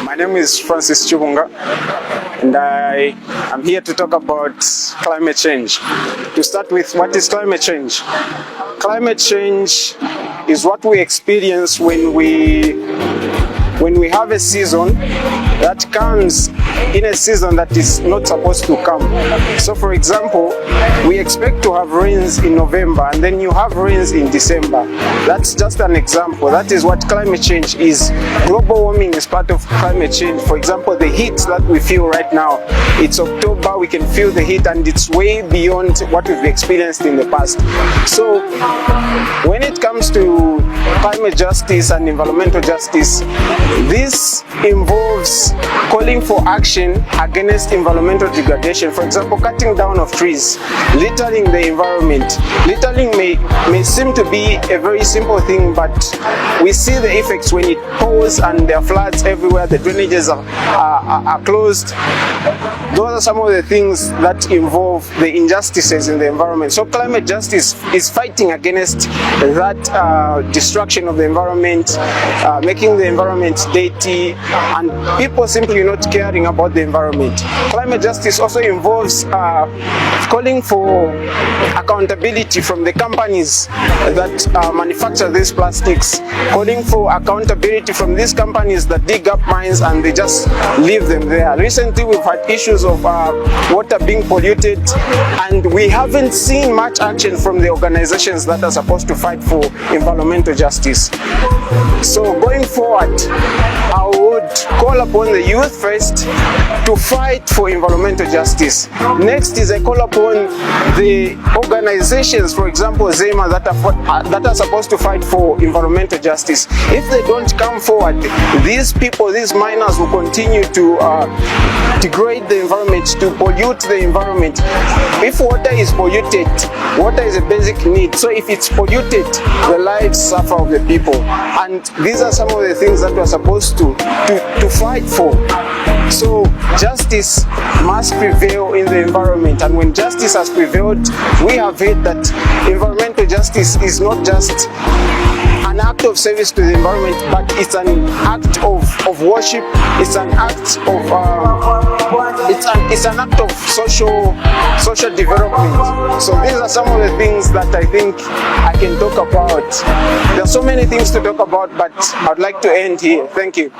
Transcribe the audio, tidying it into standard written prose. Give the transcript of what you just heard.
My name is Francis Chubunga, and I am here to talk about climate change. To start with, what is climate change? Climate change is what we experience when we have a season that comes in a season that is not supposed to come. So for example, we expect to have rains in November and then you have rains in December. That's just an example. That is what climate change is. Global warming is part of climate change. For example, the heat that we feel right now, it's October, we can feel the heat and it's way beyond what we've experienced in the past. So when it comes to climate justice and environmental justice, this involves calling for action against environmental degradation. For example, cutting down of trees, littering the environment. Littering may seem to be a very simple thing, but we see the effects when it pours and there are floods everywhere, the drainages are closed. Those are some of the things that involve the injustices in the environment. So climate justice is fighting against that destruction of the environment, making the environment dirty, and people simply not caring about the environment. Climate justice also involves calling for accountability from the companies that manufacture these plastics, calling for accountability from these companies that dig up mines and they just leave them there. Recently we've had issues of water being polluted, and we haven't seen much action from the organizations that are supposed to fight for environmental justice. So going forward, I would call upon the youth first to fight for environmental justice. Next is I call upon the organizations, for example ZEMA, that are supposed to fight for environmental justice. If they don't come forward, these people, these miners will continue to degrade the environment, to pollute the environment. If water is polluted, water is a basic need. So if it's polluted, the lives suffer of the people. And these are some of the things that we're supposed to fight for. So justice must prevail in the environment, and when justice has prevailed, we have heard that environmental justice is not just an act of service to the environment, but it's an act of worship. It's an act of it's an act of social development. So these are some of the things that I think I can talk about. There are so many things to talk about, but I'd like to end here. Thank you.